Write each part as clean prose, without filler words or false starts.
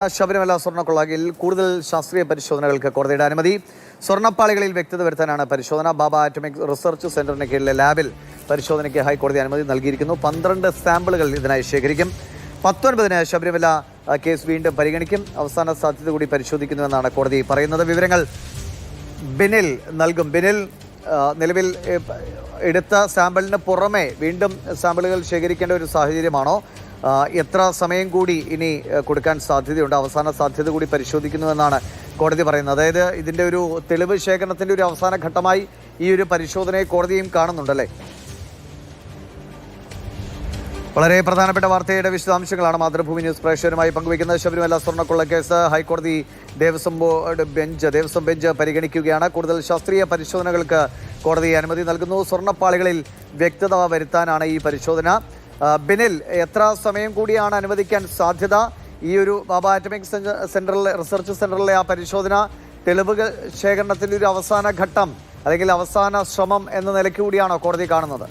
ശബരിമല സ്വർണ്ണക്കൊള്ളയിൽ കൂടുതൽ ശാസ്ത്രീയ പരിശോധനകൾക്ക് കോടതിയുടെ അനുമതി. സ്വർണ്ണപ്പാളികളിൽ വ്യക്തത വരുത്താനാണ് പരിശോധന. ബാബ ആറ്റോമിക് റിസർച്ച് സെന്ററിന് കീഴിലെ ലാബിൽ പരിശോധനയ്ക്ക് ഹൈക്കോടതി അനുമതി നൽകിയിരിക്കുന്നു. 12 സാമ്പിളുകൾ ഇതിനായി ശേഖരിക്കും. 19-ന് ശബരിമല കേസ് വീണ്ടും പരിഗണിക്കും. അവസാന സാധ്യത കൂടി പരിശോധിക്കുന്നുവെന്നാണ് കോടതി പറയുന്നത്. വിവരങ്ങൾ ബിനിൽ നൽകും. ബിനിൽ, നിലവിൽ എടുത്ത സാമ്പിളിന് പുറമെ വീണ്ടും സാമ്പിളുകൾ ശേഖരിക്കേണ്ട ഒരു സാഹചര്യമാണോ? എത്ര സമയം കൂടി ഇനി കൊടുക്കാൻ സാധ്യതയുണ്ട്? അവസാന സാധ്യത കൂടി പരിശോധിക്കുന്നുവെന്നാണ് കോടതി പറയുന്നത്. അതായത് ഇതിൻ്റെ ഒരു തെളിവ് ശേഖരണത്തിൻ്റെ ഒരു അവസാന ഘട്ടമായി ഈ ഒരു പരിശോധനയെ കോടതിയും കാണുന്നുണ്ടല്ലേ? വളരെ പ്രധാനപ്പെട്ട വാർത്തയുടെ വിശദാംശങ്ങളാണ് മാതൃഭൂമി ന്യൂസ് പ്രേക്ഷകരുമായി പങ്കുവയ്ക്കുന്നത്. ശബരിമല സ്വർണ്ണക്കൊള്ള കേസ് ഹൈക്കോടതി ദേവസ്വം ബെഞ്ച് പരിഗണിക്കുകയാണ്. കൂടുതൽ ശാസ്ത്രീയ പരിശോധനകൾക്ക് കോടതി അനുമതി നൽകുന്നു. സ്വർണ്ണപ്പാളികളിൽ വ്യക്തത വരുത്താനാണ് ഈ പരിശോധന. ബിനിൽ, എത്ര സമയം കൂടിയാണ് അനുവദിക്കാൻ സാധ്യത? ഈ ഒരു ബാബ ആറ്റോമിക് റിസർച്ച് സെന്ററിലെ ആ പരിശോധന തെളിവുകൾ ശേഖരണത്തിൻ്റെ ഒരു അവസാന ഘട്ടം അല്ലെങ്കിൽ അവസാന ശ്രമം എന്ന നിലയ്ക്ക് കൂടിയാണോ കോടതി കാണുന്നത്?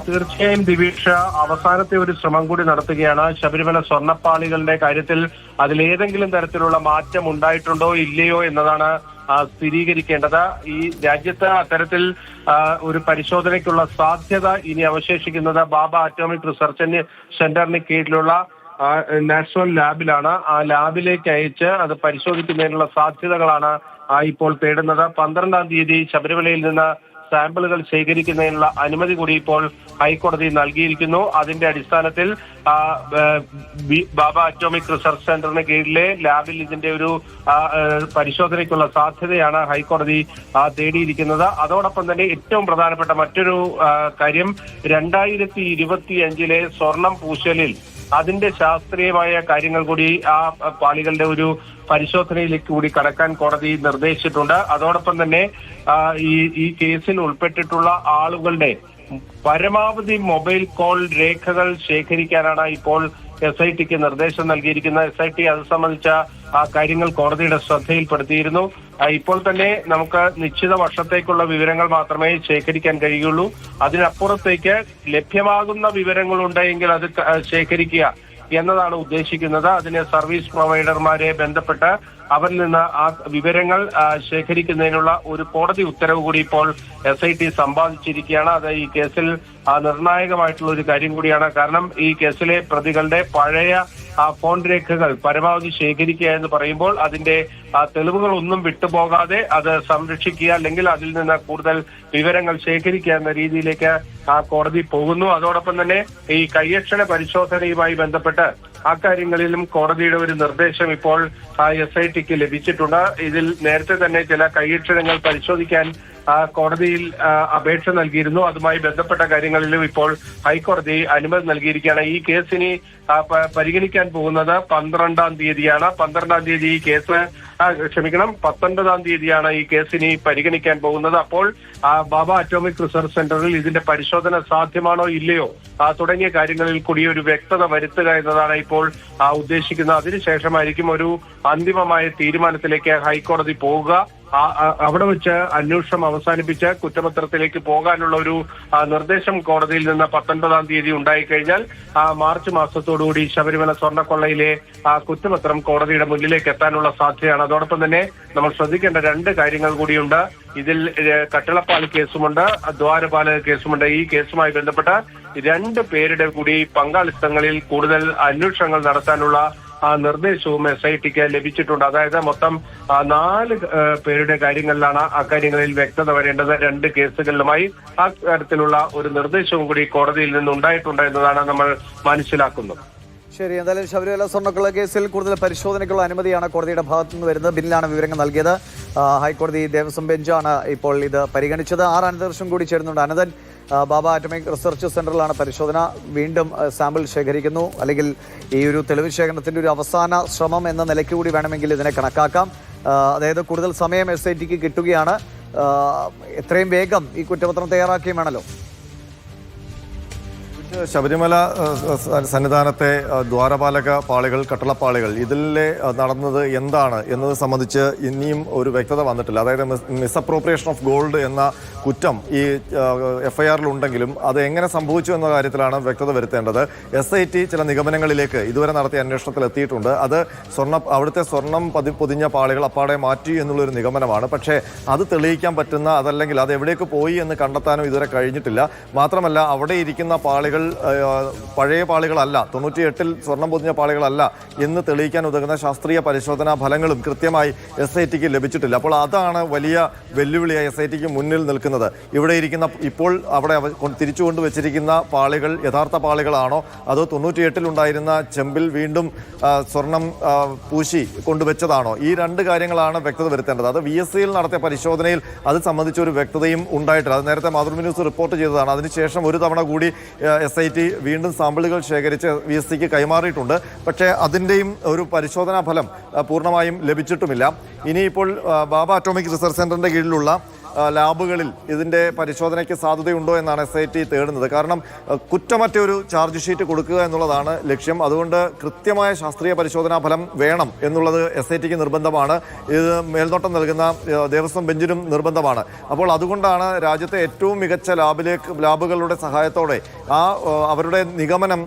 തീർച്ചയായും ദിവിഷ, അവസാനത്തെ ഒരു ശ്രമം കൂടി നടത്തുകയാണ്. ശബരിമല സ്വർണ്ണപ്പാളികളുടെ കാര്യത്തിൽ അതിലേതെങ്കിലും തരത്തിലുള്ള മാറ്റം ഉണ്ടായിട്ടുണ്ടോ ഇല്ലയോ എന്നതാണ് സ്ഥിരീകരിക്കേണ്ടത്. ഈ രാജ്യത്ത് അത്തരത്തിൽ ഒരു പരിശോധനയ്ക്കുള്ള സാധ്യത ഇനി അവശേഷിക്കുന്നത് ബാബ ആറ്റോമിക് റിസർച്ച് സെന്ററിന് കീഴിലുള്ള നാഷണൽ ലാബിലാണ്. ആ ലാബിലേക്ക് അയച്ച് അത് പരിശോധിക്കുന്നതിനുള്ള സാധ്യതകളാണ് ഇപ്പോൾ തേടുന്നത്. 12-ാം തീയതി ശബരിമലയിൽ നിന്ന് സാമ്പിളുകൾ ശേഖരിക്കുന്നതിനുള്ള അനുമതി കൂടി ഇപ്പോൾ ഹൈക്കോടതി നൽകിയിരിക്കുന്നു. അതിന്റെ അടിസ്ഥാനത്തിൽ ബാബ ആറ്റോമിക് റിസർച്ച് സെന്ററിന് കീഴിലെ ലാബിൽ ഇതിന്റെ ഒരു പരിശോധനയ്ക്കുള്ള സാധ്യതയാണ് ഹൈക്കോടതി തേടിയിരിക്കുന്നത്. അതോടൊപ്പം തന്നെ ഏറ്റവും പ്രധാനപ്പെട്ട മറ്റൊരു കാര്യം, 2025-ലെ സ്വർണം പൂശലിൽ അതിന്റെ ശാസ്ത്രീയമായ കാര്യങ്ങൾ കൂടി ആ പാളികളുടെ ഒരു പരിശോധനയിലേക്ക് കൂടി കടക്കാൻ കോടതി നിർദ്ദേശിച്ചിട്ടുണ്ട്. അതോടൊപ്പം തന്നെ ഈ കേസിൽ ഉൾപ്പെട്ടിട്ടുള്ള ആളുകളുടെ പരമാവധി മൊബൈൽ കോൾ രേഖകൾ ശേഖരിക്കാനാണ് ഇപ്പോൾ SITക്ക് നിർദ്ദേശം നൽകിയിരിക്കുന്നത്. SIT അത് സംബന്ധിച്ച കാര്യങ്ങൾ കോടതിയുടെ ശ്രദ്ധയിൽപ്പെടുത്തിയിരുന്നു. ഇപ്പോൾ തന്നെ നമുക്ക് നിശ്ചിത വർഷത്തേക്കുള്ള വിവരങ്ങൾ മാത്രമേ ശേഖരിക്കാൻ കഴിയുള്ളൂ. അതിനപ്പുറത്തേക്ക് ലഭ്യമാകുന്ന വിവരങ്ങൾ ഉണ്ടെങ്കിൽ അത് ശേഖരിക്കുക എന്നതാണ് ഉദ്ദേശിക്കുന്നത്. അതിന് സർവീസ് പ്രൊവൈഡർമാരെ ബന്ധപ്പെട്ട് അവരിൽ നിന്ന് ആ വിവരങ്ങൾ ശേഖരിക്കുന്നതിനുള്ള ഒരു കോടതി ഉത്തരവ് കൂടി ഇപ്പോൾ SIT സമ്പാദിച്ചിരിക്കുകയാണ്. അത് ഈ കേസിൽ നിർണായകമായിട്ടുള്ള ഒരു കാര്യം കൂടിയാണ്. കാരണം ഈ കേസിലെ പ്രതികളുടെ പഴയ ഫോൺ രേഖകൾ പരമാവധി ശേഖരിക്കുക എന്ന് പറയുമ്പോൾ അതിന്റെ തെളിവുകൾ ഒന്നും വിട്ടുപോകാതെ അത് സംരക്ഷിക്കുക, അല്ലെങ്കിൽ അതിൽ നിന്ന് കൂടുതൽ വിവരങ്ങൾ ശേഖരിക്കുക എന്ന രീതിയിലേക്ക് കോടതി പോകുന്നു. അതോടൊപ്പം തന്നെ ഈ കൈയക്ഷര പരിശോധനയുമായി ബന്ധപ്പെട്ട് അക്കാര്യങ്ങളിലും കോടതിയുടെ ഒരു നിർദ്ദേശം ഇപ്പോൾ SITക്ക് ലഭിച്ചിട്ടുണ്ട്. ഇതിൽ നേരത്തെ തന്നെ ചില കൈയക്ഷരങ്ങൾ പരിശോധിക്കാൻ കോടതിയിൽ അപേക്ഷ നൽകിയിരുന്നു. അതുമായി ബന്ധപ്പെട്ട കാര്യങ്ങളിലും ഇപ്പോൾ ഹൈക്കോടതി അനുമതി നൽകിയിരിക്കുകയാണ്. ഈ കേസിനി പരിഗണിക്കാൻ പോകുന്നത് 12-ാം തീയതിയാണ്. 12-ാം തീയതി ഈ കേസ് 19-ാം തീയതിയാണ് ഈ കേസിനി പരിഗണിക്കാൻ പോകുന്നത്. അപ്പോൾ ബാബ ആറ്റോമിക് റിസർച്ച് സെന്ററിൽ ഇതിന്റെ പരിശോധന സാധ്യമാണോ ഇല്ലയോ തുടങ്ങിയ കാര്യങ്ങളിൽ കൂടി ഒരു വ്യക്തത വരുത്തുക എന്നതാണ് ഇപ്പോൾ ഉദ്ദേശിക്കുന്നത്. അതിനുശേഷമായിരിക്കും ഒരു അന്തിമമായ തീരുമാനത്തിലേക്ക് ഹൈക്കോടതി പോവുക. അവിടെ വെച്ച് അന്വേഷണം അവസാനിപ്പിച്ച് കുറ്റപത്രത്തിലേക്ക് പോകാനുള്ള ഒരു നിർദ്ദേശം കോടതിയിൽ നിന്ന് 19-ാം തീയതി ഉണ്ടായിക്കഴിഞ്ഞാൽ മാർച്ച് മാസത്തോടുകൂടി ശബരിമല സ്വർണ്ണക്കൊള്ളയിലെ കുറ്റപത്രം കോടതിയുടെ മുന്നിലേക്ക് എത്താനുള്ള സാധ്യതയാണ്. അതോടൊപ്പം തന്നെ നമ്മൾ ശ്രദ്ധിക്കേണ്ട 2 കാര്യങ്ങൾ കൂടിയുണ്ട്. ഇതിൽ കട്ടിളപ്പാളി കേസുമുണ്ട്, ദ്വാരപാലക കേസുമുണ്ട്. ഈ കേസുമായി ബന്ധപ്പെട്ട 2 പേരുടെ കൂടി പങ്കാളിത്തങ്ങളിൽ കൂടുതൽ അന്വേഷണങ്ങൾ നടത്താനുള്ള നിർദ്ദേശവും SITക്ക് ലഭിച്ചിട്ടുണ്ട്. അതായത് മൊത്തം 4 പേരുടെ കാര്യങ്ങളിലാണ് അക്കാര്യങ്ങളിൽ വ്യക്തത വരേണ്ടത്. 2 കേസുകളിലുമായി ആ തരത്തിലുള്ള ഒരു നിർദ്ദേശവും കൂടി കോടതിയിൽ നിന്നുണ്ടായിട്ടുണ്ട് എന്നതാണ് നമ്മൾ മനസ്സിലാക്കുന്നത്. ശരി, എന്തായാലും ശബരിമല സ്വർണ്ണക്കൊള്ള കേസിൽ കൂടുതൽ പരിശോധനയ്ക്കുള്ള അനുമതിയാണ് കോടതിയുടെ ഭാഗത്തു നിന്ന് വരുന്നത്. ബില്ലാണ് വിവരങ്ങൾ നൽകിയത്. ഹൈക്കോടതി ദേവസ്വം ബെഞ്ചാണ് ഇപ്പോൾ ഇത് പരിഗണിച്ചത്. 6 അനന്തവർഷം കൂടി ചേരുന്നുണ്ട്. അനന്തൻ, ബാബ ആറ്റോമിക് റിസർച്ച് സെന്ററിലാണ് പരിശോധന. വീണ്ടും സാമ്പിൾ ശേഖരിക്കുന്നു, അല്ലെങ്കിൽ ഈ ഒരു തെളിവ് ശേഖരണത്തിൻ്റെ ഒരു അവസാന ശ്രമം എന്ന നിലയ്ക്ക് കൂടി വേണമെങ്കിൽ ഇതിനെ കണക്കാക്കാം. അതായത് കൂടുതൽ സമയം SITക്ക് കിട്ടുകയാണ്. എത്രയും വേഗം ഈ കുറ്റപത്രം തയ്യാറാക്കുകയും വേണമല്ലോ. ശബരിമല സന്നിധാനത്തെ ദ്വാരപാലക പാളികൾ, കട്ടളപ്പാളികൾ ഇതിലെ നടന്നത് എന്താണ് എന്നത് സംബന്ധിച്ച് ഇനിയും ഒരു വ്യക്തത വന്നിട്ടില്ല. അതായത് മിസ്അപ്രോപ്രിയേഷൻ ഓഫ് ഗോൾഡ് എന്ന കുറ്റം ഈ FIR-ൽ ഉണ്ടെങ്കിലും അത് എങ്ങനെ സംഭവിച്ചു എന്ന കാര്യത്തിലാണ് വ്യക്തത വരുത്തേണ്ടത്. SIT ചില നിഗമനങ്ങളിലേക്ക് ഇതുവരെ നടത്തിയ അന്വേഷണത്തിൽ എത്തിയിട്ടുണ്ട്. അത് അവിടുത്തെ സ്വർണം പൊതിഞ്ഞ പാളികൾ അപ്പാടെ മാറ്റി എന്നുള്ളൊരു നിഗമനമാണ്. പക്ഷേ അത് തെളിയിക്കാൻ പറ്റുന്ന, അതല്ലെങ്കിൽ അത് എവിടേക്ക് പോയി എന്ന് കണ്ടെത്താനും ഇതുവരെ കഴിഞ്ഞിട്ടില്ല. മാത്രമല്ല അവിടെ ഇരിക്കുന്ന പാളികൾ പഴയ പാളികളല്ല, 98-ൽ സ്വർണം പൊതിഞ്ഞ പാളികളല്ല എന്ന് തെളിയിക്കാൻ ഉതകുന്ന ശാസ്ത്രീയ പരിശോധനാ ഫലങ്ങളും കൃത്യമായി SIT-ക്ക് ലഭിച്ചിട്ടില്ല. അപ്പോൾ അതാണ് വലിയ വെല്ലുവിളിയായി SIT-ക്ക് മുന്നിൽ നിൽക്കുന്നത്. ഇവിടെ ഇരിക്കുന്ന ഇപ്പോൾ അവിടെ തിരിച്ചു കൊണ്ടുവച്ചിരിക്കുന്ന പാളികൾ യഥാർത്ഥ പാളികളാണോ, അതോ 98-ൽ ഉണ്ടായിരുന്ന ചെമ്പിൽ വീണ്ടും സ്വർണം പൂശി കൊണ്ടുവച്ചതാണോ? ഈ രണ്ട് കാര്യങ്ങളാണ് വ്യക്തത വരുത്തേണ്ടത്. അത് VSC-യിൽ നടത്തിയ പരിശോധനയിൽ അത് സംബന്ധിച്ച ഒരു വ്യക്തതയും ഉണ്ടായിട്ടില്ല. അത് നേരത്തെ മാതൃഭൂമി ന്യൂസ് റിപ്പോർട്ട് ചെയ്തതാണ്. അതിനുശേഷം ഒരു തവണ കൂടി SIT വീണ്ടും സാമ്പിളുകൾ ശേഖരിച്ച് VSC-ക്ക് കൈമാറിയിട്ടുണ്ട്. പക്ഷേ അതിൻ്റെയും ഒരു പരിശോധനാ ഫലം പൂർണ്ണമായും ലഭിച്ചിട്ടുമില്ല. ഇനിയിപ്പോൾ ബാബ അറ്റോമിക് റിസർച്ച് സെന്ററിന്റെ കീഴിലുള്ള ലാബുകളിൽ ഇതിൻ്റെ പരിശോധനയ്ക്ക് സാധ്യതയുണ്ടോ എന്നാണ് SIT തേടുന്നത്. കാരണം കുറ്റമറ്റ ഒരു ചാർജ് ഷീറ്റ് കൊടുക്കുക എന്നുള്ളതാണ് ലക്ഷ്യം. അതുകൊണ്ട് കൃത്യമായ ശാസ്ത്രീയ പരിശോധനാ ഫലം വേണം എന്നുള്ളത് SIT-ക്ക് നിർബന്ധമാണ്. ഇത് മേൽനോട്ടം നൽകുന്ന ദേവസ്വം ബെഞ്ചിനും നിർബന്ധമാണ്. അപ്പോൾ അതുകൊണ്ടാണ് രാജ്യത്തെ ഏറ്റവും മികച്ച ലാബുകളുടെ സഹായത്തോടെ അവരുടെ നിഗമനം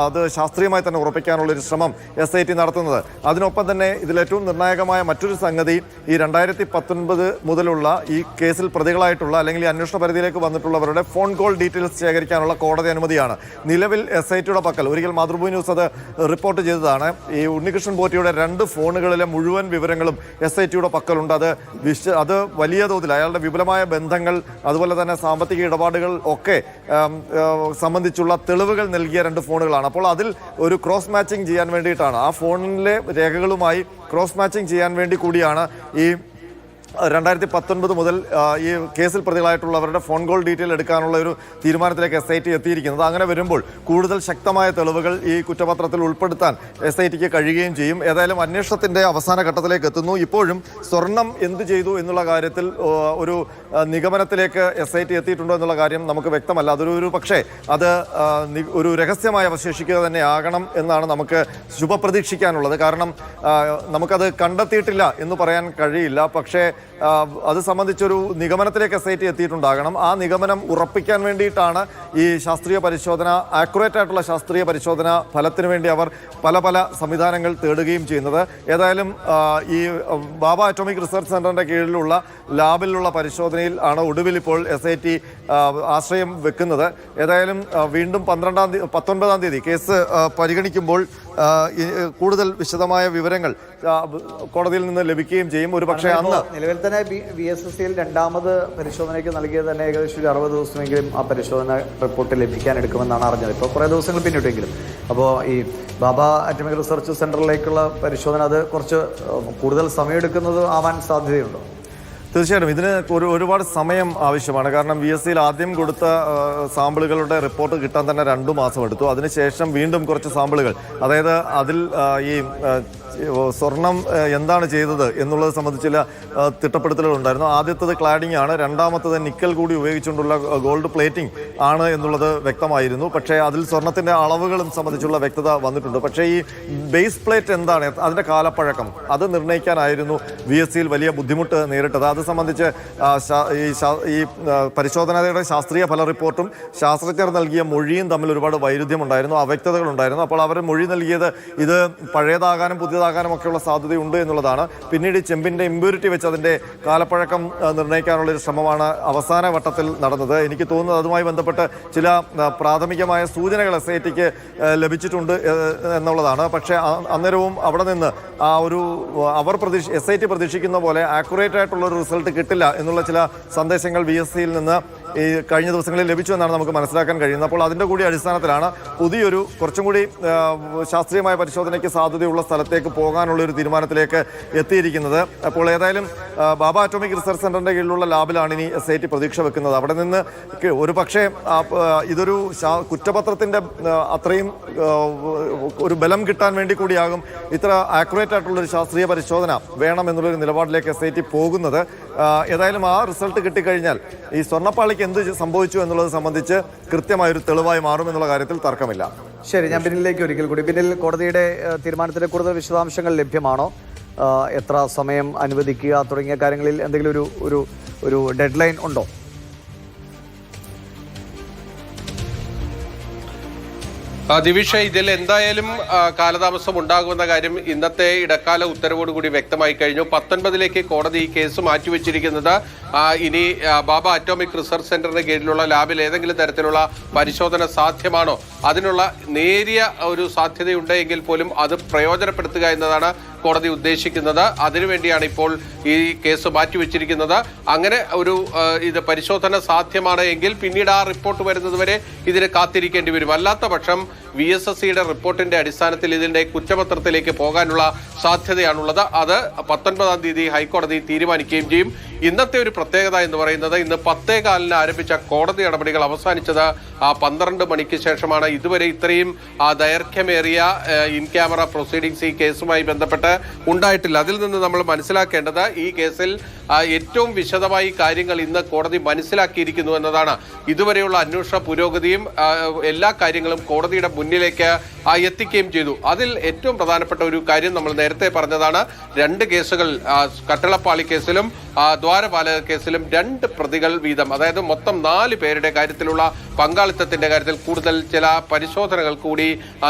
അത് ശാസ്ത്രീയമായി തന്നെ ഉറപ്പിക്കാനുള്ളൊരു ശ്രമം SIT നടത്തുന്നത്. അതിനൊപ്പം തന്നെ ഇതിലേറ്റവും നിർണായകമായ മറ്റൊരു സംഗതി, ഈ 2019 മുതലുള്ള ഈ കേസിൽ പ്രതികളായിട്ടുള്ള അല്ലെങ്കിൽ അന്വേഷണ പരിധിയിലേക്ക് വന്നിട്ടുള്ളവരുടെ ഫോൺ കോൾ ഡീറ്റെയിൽസ് ശേഖരിക്കാനുള്ള കോടതി അനുമതിയാണ് നിലവിൽ SIT-യുടെ പക്കൽ. ഒരിക്കൽ മാതൃഭൂമി ന്യൂസ് അത് റിപ്പോർട്ട് ചെയ്തതാണ്. ഈ ഉണ്ണികൃഷ്ണൻ പോറ്റിയുടെ 2 ഫോണുകളിലെ മുഴുവൻ വിവരങ്ങളും SIT-യുടെ പക്കലുണ്ട്. അത് വലിയ തോതിൽ അയാളുടെ വിപുലമായ ബന്ധങ്ങൾ, അതുപോലെ തന്നെ സാമ്പത്തിക ഇടപാടുകൾ ഒക്കെ സംബന്ധിച്ചുള്ള തെളിവുകൾ നൽകിയ 2 ഫോണുകളാണ്. അപ്പോൾ അതിൽ ഒരു ക്രോസ് മാച്ചിങ് ചെയ്യാൻ വേണ്ടിയിട്ടാണ്, ആ ഫോണിലെ രേഖകളുമായി ക്രോസ് മാച്ചിങ് ചെയ്യാൻ വേണ്ടി കൂടിയാണ് ഈ 2019 മുതൽ ഈ കേസിൽ പ്രതികളായിട്ടുള്ളവരുടെ ഫോൺ കോൾ ഡീറ്റെയിൽ എടുക്കാനുള്ള ഒരു തീരുമാനത്തിലേക്ക് SIT എത്തിയിരിക്കുന്നത്. അങ്ങനെ വരുമ്പോൾ കൂടുതൽ ശക്തമായ തെളിവുകൾ ഈ കുറ്റപത്രത്തിൽ ഉൾപ്പെടുത്താൻ SIT-ക്ക് കഴിയുകയും ചെയ്യും. ഏതായാലും അന്വേഷണത്തിൻ്റെ അവസാന ഘട്ടത്തിലേക്ക് എത്തുന്നു. ഇപ്പോഴും സ്വർണം എന്ത് ചെയ്തു എന്നുള്ള കാര്യത്തിൽ ഒരു നിഗമനത്തിലേക്ക് SIT എത്തിയിട്ടുണ്ടോ എന്നുള്ള കാര്യം നമുക്ക് വ്യക്തമല്ല. അതൊരു പക്ഷേ അത് ഒരു രഹസ്യമായി അവശേഷിക്കുക തന്നെ ആകണം എന്നാണ് നമുക്ക് ശുഭപ്രതീക്ഷിക്കാനുള്ളത്. കാരണം നമുക്കത് കണ്ടെത്തിയിട്ടില്ല എന്ന് പറയാൻ കഴിയില്ല. പക്ഷേ അത് സംബന്ധിച്ചൊരു നിഗമനത്തിലേക്ക് SIT എത്തിയിട്ടുണ്ടാകണം. ആ നിഗമനം ഉറപ്പിക്കാൻ വേണ്ടിയിട്ടാണ് ഈ ശാസ്ത്രീയ പരിശോധന, ആക്യുറേറ്റ് ആയിട്ടുള്ള ശാസ്ത്രീയ പരിശോധന ഫലത്തിന് വേണ്ടി അവർ പല സംവിധാനങ്ങൾ തേടുകയും ചെയ്യുന്നത്. ഏതായാലും ഈ ബാബ അറ്റോമിക് റിസർച്ച് സെന്ററിന്റെ കീഴിലുള്ള ലാബിലുള്ള പരിശോധനയിൽ ആണ് ഒടുവിൽ ഇപ്പോൾ SIT ആശ്രയം വെക്കുന്നത്. ഏതായാലും വീണ്ടും 19-ാം തീയതി കേസ് പരിഗണിക്കുമ്പോൾ കൂടുതൽ വിശദമായ വിവരങ്ങൾ കോടതിയിൽ നിന്ന് ലഭിക്കുകയും ചെയ്യും. ഒരു പക്ഷേ അന്ന് നിലവിൽ തന്നെ VSSC-യിൽ 2ാമത് പരിശോധനയ്ക്ക് നൽകിയത് തന്നെ ഏകദേശം 60 ദിവസമെങ്കിലും ആ പരിശോധന റിപ്പോർട്ട് ലഭിക്കാൻ എടുക്കുമെന്നാണ് അറിഞ്ഞത്. ഇപ്പോൾ കുറേ ദിവസങ്ങൾ പിന്നിട്ടെങ്കിലും. അപ്പോൾ ഈ ബാബ അറ്റോമിക് റിസർച്ച് സെന്ററിലേക്കുള്ള പരിശോധന അത് കുറച്ച് കൂടുതൽ സമയമെടുക്കുന്നത് ആവാൻ സാധ്യതയുണ്ടോ? തീർച്ചയായിട്ടും ഇതിന് ഒരുപാട് സമയം ആവശ്യമാണ്. കാരണം VSC-യിൽ ആദ്യം കൊടുത്ത സാമ്പിളുകളുടെ റിപ്പോർട്ട് കിട്ടാൻ തന്നെ 2 മാസം എടുത്തു. അതിനുശേഷം വീണ്ടും കുറച്ച് സാമ്പിളുകൾ, അതായത് അതിൽ ഈ സ്വർണം എന്താണ് ചെയ്തത് എന്നുള്ളത് സംബന്ധിച്ച് ചില തിട്ടപ്പെടുത്തലുകൾ ഉണ്ടായിരുന്നു. ആദ്യത്തേത് ക്ലാഡിംഗ് ആണ്, രണ്ടാമത്തേത് നിക്കൽ കൂടി ഉപയോഗിച്ചുകൊണ്ടുള്ള ഗോൾഡ് പ്ലേറ്റിംഗ് ആണ് എന്നുള്ളത് വ്യക്തമായിരുന്നു. പക്ഷേ അതിൽ സ്വർണത്തിൻ്റെ അളവുകളും സംബന്ധിച്ചുള്ള വ്യക്തത വന്നിട്ടുണ്ട്. പക്ഷേ ഈ ബേസ് പ്ലേറ്റ് എന്താണ്, അതിൻ്റെ കാലപ്പഴക്കം അത് നിർണ്ണയിക്കാനായിരുന്നു VSC-യിൽ വലിയ ബുദ്ധിമുട്ട് നേരിട്ടത്. അത് സംബന്ധിച്ച് ഈ പരിശോധനയുടെ ശാസ്ത്രീയ ഫല റിപ്പോർട്ടും ശാസ്ത്രജ്ഞർ നൽകിയ മൊഴിയും തമ്മിൽ ഒരുപാട് വൈരുദ്ധ്യമുണ്ടായിരുന്നു, അവ്യക്തതകളുണ്ടായിരുന്നു. അപ്പോൾ അവർ മൊഴി നൽകിയത് ഇത് പഴയതാകാനും പുതിയതാകാനും ഒക്കെയുള്ള സാധ്യതയുണ്ട് എന്നുള്ളതാണ്. പിന്നീട് ചെമ്പിൻ്റെ ഇമ്പ്യൂരിറ്റി വെച്ച് അതിൻ്റെ കാലപ്പഴക്കം നിർണ്ണയിക്കാനുള്ളൊരു ശ്രമമാണ് അവസാന വട്ടത്തിൽ നടന്നത്. എനിക്ക് തോന്നുന്നത് അതുമായി ബന്ധപ്പെട്ട് ചില പ്രാഥമികമായ സൂചനകൾ SIT-ക്ക് ലഭിച്ചിട്ടുണ്ട് എന്നുള്ളതാണ്. പക്ഷേ അന്നേരവും അവിടെ നിന്ന് ആ ഒരു SIT പ്രതീക്ഷിക്കുന്ന പോലെ ആക്യുറേറ്റ് ആയിട്ടുള്ളൊരു റിസൾട്ട് കിട്ടില്ല എന്നുള്ള ചില സന്ദേശങ്ങൾ VSC-യിൽ നിന്ന് ഈ കഴിഞ്ഞ ദിവസങ്ങളിൽ ലഭിച്ചു എന്നാണ് നമുക്ക് മനസ്സിലാക്കാൻ കഴിയുന്നത്. അപ്പോൾ അതിൻ്റെ കൂടി അടിസ്ഥാനത്തിലാണ് പുതിയൊരു കുറച്ചും കൂടി ശാസ്ത്രീയമായ പരിശോധനയ്ക്ക് സാധ്യതയുള്ള സ്ഥലത്തേക്ക് പോകാനുള്ളൊരു തീരുമാനത്തിലേക്ക് എത്തിയിരിക്കുന്നത്. അപ്പോൾ ഏതായാലും ബാബ അറ്റോമിക് റിസർച്ച് സെന്ററിൻ്റെ കീഴിലുള്ള ലാബിലാണ് ഇനി SIT പ്രതീക്ഷ വെക്കുന്നത്. അവിടെ നിന്ന് ഒരു പക്ഷേ ഇതൊരു കുറ്റപത്രത്തിൻ്റെ അത്രയും ഒരു ബലം കിട്ടാൻ വേണ്ടി കൂടിയാകും ഇത്ര ആക്യുറേറ്റ് ആയിട്ടുള്ളൊരു ശാസ്ത്രീയ പരിശോധന വേണം എന്നുള്ളൊരു നിലപാടിലേക്ക് SIT പോകുന്നത്. ഏതായാലും ആ റിസൾട്ട് കിട്ടിക്കഴിഞ്ഞാൽ ഈ സ്വർണ്ണപ്പാളിക്ക് എന്ത് സംഭവിച്ചു എന്നുള്ളത് സംബന്ധിച്ച് കൃത്യമായൊരു തെളിവായി മാറുമെന്നുള്ള കാര്യത്തിൽ തർക്കമില്ല. ശരി, ഞാൻ ബിന്നിലേക്ക് ഒരിക്കൽ കൂടി. ബിന്നിൽ, കോടതിയുടെ തീരുമാനത്തിന്റെ കൂടുതൽ വിശദാംശങ്ങൾ ലഭ്യമാണോ? എത്ര സമയം അനുവദിക്കുക തുടങ്ങിയ കാര്യങ്ങളിൽ എന്തെങ്കിലും ഒരു ഡെഡ് ലൈൻ ഉണ്ടോ? ദിവിഷ, ഇതിൽ എന്തായാലും കാലതാമസം ഉണ്ടാകുമെന്ന കാര്യം ഇന്നത്തെ ഇടക്കാല ഉത്തരവോടുകൂടി വ്യക്തമായി കഴിഞ്ഞു. 19ലേക്ക് കോടതി ഈ കേസ് മാറ്റിവെച്ചിരിക്കുന്നത് ഇനി ബാബ അറ്റോമിക് റിസർച്ച് സെന്ററിന് കീഴിലുള്ള ലാബിൽ ഏതെങ്കിലും തരത്തിലുള്ള പരിശോധന സാധ്യമാണോ, അതിനുള്ള നേരിയ ഒരു സാധ്യതയുണ്ടെങ്കിൽ പോലും അത് പ്രയോജനപ്പെടുത്തുക എന്നതാണ് കോടതി ഉദ്ദേശിക്കുന്നത്. അതിനുവേണ്ടിയാണ് ഇപ്പോൾ ഈ കേസ് മാറ്റിവെച്ചിരിക്കുന്നത്. അങ്ങനെ ഒരു ഇത് പരിശോധന സാധ്യമാണ് എങ്കിൽ പിന്നീട് ആ റിപ്പോർട്ട് വരുന്നതുവരെ ഇതിന് കാത്തിരിക്കേണ്ടി വരും. അല്ലാത്ത പക്ഷം VSSCയുടെ റിപ്പോർട്ടിന്റെ അടിസ്ഥാനത്തിൽ ഇതിന്റെ കുറ്റപത്രത്തിലേക്ക് പോകാനുള്ള സാധ്യതയാണുള്ളത്. അത് 19-ാം തീയതി ഹൈക്കോടതി തീരുമാനിക്കുകയും ചെയ്യും. ഇന്നത്തെ ഒരു പ്രത്യേകത എന്ന് പറയുന്നത്, ഇന്ന് 10:15 ആരംഭിച്ച കോടതി നടപടികൾ അവസാനിച്ചത് 12 മണിക്ക് ശേഷമാണ്. ഇതുവരെ ഇത്രയും ദൈർഘ്യമേറിയ ഇൻ ക്യാമറ പ്രൊസീഡിങ്സ് ഈ കേസുമായി ബന്ധപ്പെട്ട് ഉണ്ടായിട്ടില്ല. അതിൽ നിന്ന് നമ്മൾ മനസ്സിലാക്കേണ്ടത്, ഈ കേസിൽ ഏറ്റവും വിശദമായി കാര്യങ്ങൾ ഇന്ന് കോടതി മനസ്സിലാക്കിയിരിക്കുന്നു എന്നതാണ്. ഇതുവരെയുള്ള അന്വേഷണ പുരോഗതിയും എല്ലാ കാര്യങ്ങളും കോടതിയുടെ മുന്നിലേക്ക് എത്തിക്കുകയും ചെയ്തു. അതിൽ ഏറ്റവും പ്രധാനപ്പെട്ട ഒരു കാര്യം നമ്മൾ നേരത്തെ പറഞ്ഞതാണ്. 2 കേസുകൾ, കട്ടളപ്പാളി കേസിലും ദ്വാരപാലക കേസിലും 2 പ്രതികൾ വീതം, അതായത് മൊത്തം 4 പേരുടെ കാര്യത്തിലുള്ള പങ്കാളിത്തത്തിന്റെ കാര്യത്തിൽ കൂടുതൽ ചില പരിശോധനകൾ കൂടി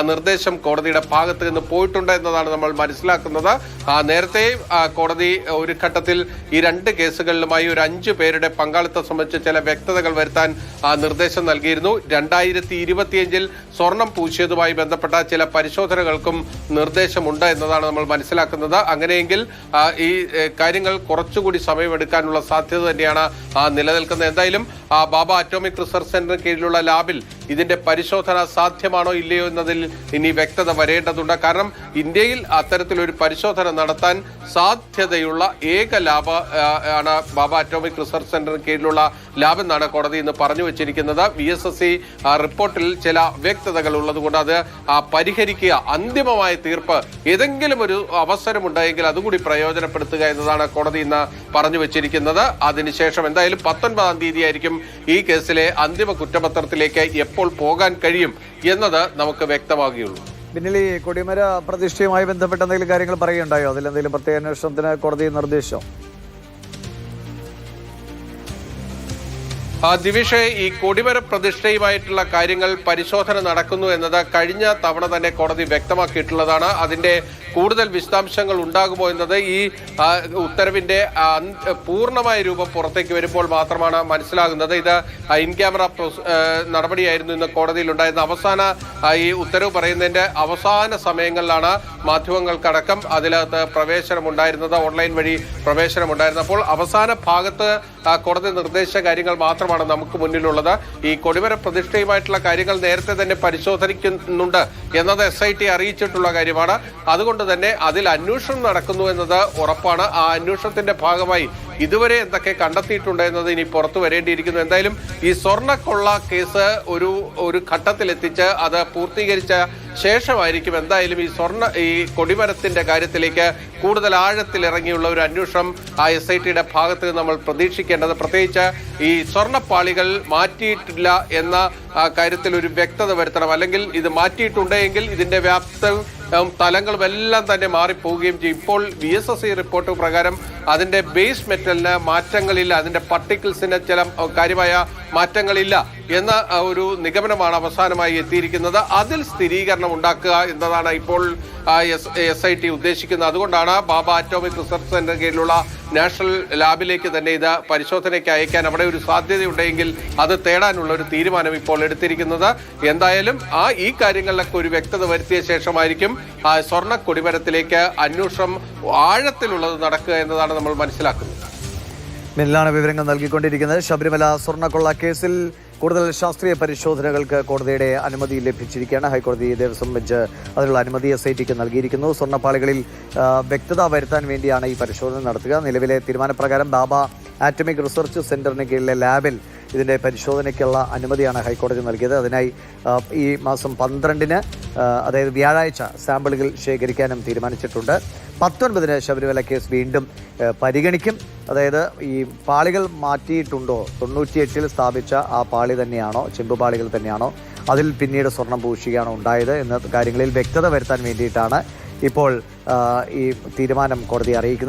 നിർദ്ദേശം കോടതിയുടെ ഭാഗത്ത് നിന്ന് പോയിട്ടുണ്ട് എന്നതാണ് നമ്മൾ മനസ്സിലാക്കുന്നത്. നേരത്തെ കോടതി ഒരു ഘട്ടത്തിൽ ഈ 2 കേസുകളിലുമായി ഒരു 5 പേരുടെ പങ്കാളിത്തം സംബന്ധിച്ച് ചില വ്യക്തതകൾ വരുത്താൻ നിർദ്ദേശം നൽകിയിരുന്നു. 2025 സ്വർണം പൂശിയതുമായി ബന്ധപ്പെട്ട ചില പരിശോധനകൾക്കും നിർദ്ദേശമുണ്ട് എന്നതാണ് നമ്മൾ മനസ്സിലാക്കുന്നത്. അങ്ങനെയെങ്കിൽ ഈ കാര്യങ്ങൾ കുറച്ചുകൂടി സമയമെടുക്കാനുള്ള സാധ്യത തന്നെയാണ് നിലനിൽക്കുന്നത്. എന്തായാലും ബാബ അറ്റോമിക് റിസർച്ച് സെന്ററിന് കീഴിലുള്ള ലാബിൽ ഇതിന്റെ പരിശോധന സാധ്യമാണോ ഇല്ലയോ എന്നതിൽ ഇനി വ്യക്തത വരേണ്ടതുണ്ട്. കാരണം ഇന്ത്യയിൽ അത്തരത്തിലൊരു പരിശോധന നടത്താൻ സാധ്യതയുള്ള ഏക ലാബ് ആണ് ബാബ അറ്റോമിക് റിസർച്ച് സെന്ററിന് കീഴിലുള്ള ലാബ് എന്നാണ് കോടതി ഇന്ന് പറഞ്ഞു വെച്ചിരിക്കുന്നത്. VSSC റിപ്പോർട്ടിൽ ചില വ്യക്തതകൾ ഉള്ളതുകൊണ്ട് അത് പരിഹരിക്കുക, അന്തിമമായ തീർപ്പ് ഏതെങ്കിലും ഒരു അവസരമുണ്ടായെങ്കിൽ അതുകൂടി പ്രയോജനപ്പെടുത്തുക എന്നതാണ് കോടതി ഇന്ന് പറഞ്ഞു വെച്ചിരിക്കുന്നത്. അതിനുശേഷം എന്തായാലും 19-ാം തീയതി ആയിരിക്കും ഈ കേസിലെ അന്തിമ കുറ്റപത്രത്തിലേക്ക് എപ്പോൾ പോകാൻ കഴിയും എന്നത് നമുക്ക് വ്യക്തമാകുകയുള്ളൂ. പിന്നിൽ ഈ കൊടിമര പ്രതിഷ്ഠയുമായി ബന്ധപ്പെട്ട എന്തെങ്കിലും കാര്യങ്ങൾ പറയുകയുണ്ടായോ? അതിലെന്തെങ്കിലും പ്രത്യേക അന്വേഷണത്തിന് കോടതി നിർദ്ദേശം? ദിവിഷേ, ഈ കൊടിമര പ്രതിഷ്ഠയുമായിട്ടുള്ള കാര്യങ്ങൾ പരിശോധന നടക്കുന്നു എന്നത് കഴിഞ്ഞ തവണ തന്നെ കോടതി വ്യക്തമാക്കിയിട്ടുള്ളതാണ്. അതിന്റെ കൂടുതൽ വിശദാംശങ്ങൾ ഉണ്ടാകുമോ എന്നത് ഈ ഉത്തരവിന്റെ പൂർണ്ണമായ രൂപം പുറത്തേക്ക് വരുമ്പോൾ മാത്രമാണ് മനസ്സിലാകുന്നത്. ഇത് ഇൻ ക്യാമറ നടപടിയായിരുന്നു ഇന്ന് കോടതിയിൽ ഉണ്ടായിരുന്ന. അവസാന ഈ ഉത്തരവ് പറയുന്നതിന്റെ അവസാന സമയങ്ങളിലാണ് മാധ്യമങ്ങൾക്കടക്കം അതിനകത്ത് പ്രവേശനമുണ്ടായിരുന്നത്, ഓൺലൈൻ വഴി പ്രവേശനമുണ്ടായിരുന്നത്. അപ്പോൾ അവസാന ഭാഗത്ത് കോടതി നിർദ്ദേശിച്ച കാര്യങ്ങൾ മാത്രമാണ് നമുക്ക് മുന്നിലുള്ളത്. ഈ കൊടിമര പ്രതിഷ്ഠയുമായിട്ടുള്ള കാര്യങ്ങൾ നേരത്തെ തന്നെ പരിശോധിക്കുന്നുണ്ട് എന്നത് SIT അറിയിച്ചിട്ടുള്ള കാര്യമാണ്. അതുകൊണ്ട് തന്നെ അതിൽ അന്വേഷണം നടക്കുന്നു എന്നത് ഉറപ്പാണ്. ആ അന്വേഷണത്തിന്റെ ഭാഗമായി ഇതുവരെ എന്തൊക്കെ കണ്ടെത്തിയിട്ടുണ്ട് എന്നത് ഇനി പുറത്തു വരേണ്ടിയിരിക്കുന്നു. എന്തായാലും ഈ സ്വർണ്ണക്കൊള്ള കേസ് ഒരു ഘട്ടത്തിലെത്തിച്ച് അത് പൂർത്തീകരിച്ച ശേഷമായിരിക്കും എന്തായാലും ഈ കൊടിമരത്തിന്റെ കാര്യത്തിലേക്ക് കൂടുതൽ ആഴത്തിലിറങ്ങിയുള്ള ഒരു അന്വേഷണം SITയുടെ ഭാഗത്ത് നമ്മൾ പ്രതീക്ഷിക്കേണ്ടത്. പ്രത്യേകിച്ച് ഈ സ്വർണ്ണപ്പാളികൾ മാറ്റിയിട്ടില്ല എന്ന കാര്യത്തിൽ ഒരു വ്യക്തത വരുത്തണം. അല്ലെങ്കിൽ ഇത് മാറ്റിയിട്ടുണ്ടെങ്കിൽ ഇതിന്റെ വ്യാപ്തവും തലങ്ങളും എല്ലാം തന്നെ മാറിപ്പോവുകയും ചെയ്യും. ഇപ്പോൾ VSSC റിപ്പോർട്ട് പ്രകാരം അതിന്റെ ബേസ് മെറ്റലിന് മാറ്റങ്ങളില്ല, അതിന്റെ പാർട്ടിക്കിൾസിന് ചില കാര്യമായ മാറ്റങ്ങളില്ല എന്ന ഒരു നിഗമനമാണ് അവസാനമായി എത്തിയിരിക്കുന്നത്. അതിൽ സ്ഥിരീകരണം ഉണ്ടാക്കുക എന്നതാണ് ഇപ്പോൾ SIT ഉദ്ദേശിക്കുന്നത്. അതുകൊണ്ടാണ് ബാബ അറ്റോമിക് റിസർച്ച് സെന്റർ കീഴിലുള്ള നാഷണൽ ലാബിലേക്ക് തന്നെ ഇത് പരിശോധനയ്ക്ക് അയക്കാൻ അവിടെ ഒരു സാധ്യതയുണ്ടെങ്കിൽ അത് തേടാനുള്ള ഒരു തീരുമാനം ഇപ്പോൾ എടുത്തിരിക്കുന്നത്. എന്തായാലും ഈ കാര്യങ്ങളിലൊക്കെ ഒരു വ്യക്തത വരുത്തിയ ശേഷമായിരിക്കും സ്വർണ്ണ കൊടിമരത്തിലേക്ക് അന്വേഷണം ആഴത്തിലുള്ളത് നടക്കുക എന്നതാണ് നമ്മൾ മനസ്സിലാക്കുന്നത്. മില്ലാണ് വിവരങ്ങൾ നൽകിക്കൊണ്ടിരിക്കുന്നത്. ശബരിമല സ്വർണ്ണക്കൊള്ള കേസിൽ കൂടുതൽ ശാസ്ത്രീയ പരിശോധനകൾക്ക് കോടതിയുടെ അനുമതി ലഭിച്ചിരിക്കുകയാണ്. ഹൈക്കോടതി ദേവസ്വം ബെഞ്ച് അതിനുള്ള അനുമതി SITക്ക് നൽകിയിരിക്കുന്നു. സ്വർണ്ണപ്പാളികളിൽ വ്യക്തത വരുത്താൻ വേണ്ടിയാണ് ഈ പരിശോധന നടത്തുക. നിലവിലെ തീരുമാനപ്രകാരം ബാബ ആറ്റമിക് റിസർച്ച് സെന്ററിന് കീഴിലെ ലാബിൽ ഇതിൻ്റെ പരിശോധനയ്ക്കുള്ള അനുമതിയാണ് ഹൈക്കോടതി നൽകിയത്. അതിനായി ഈ മാസം 12-ന് അതായത് വ്യാഴാഴ്ച സാമ്പിളുകൾ ശേഖരിക്കാനും തീരുമാനിച്ചിട്ടുണ്ട്. 19-ന് ശബരിമല കേസ് വീണ്ടും പരിഗണിക്കും. അതായത് ഈ പാളികൾ മാറ്റിയിട്ടുണ്ടോ, 98-ൽ സ്ഥാപിച്ച ആ പാളി തന്നെയാണോ, ചെമ്പുപാളികൾ തന്നെയാണോ, അതിൽ പിന്നീട് സ്വർണം പൂശുകയാണോ ഉണ്ടായത് എന്ന കാര്യങ്ങളിൽ വ്യക്തത വരുത്താൻ വേണ്ടിയിട്ടാണ് ഇപ്പോൾ ഈ തീരുമാനം കോടതി അറിയിക്കുന്നത്.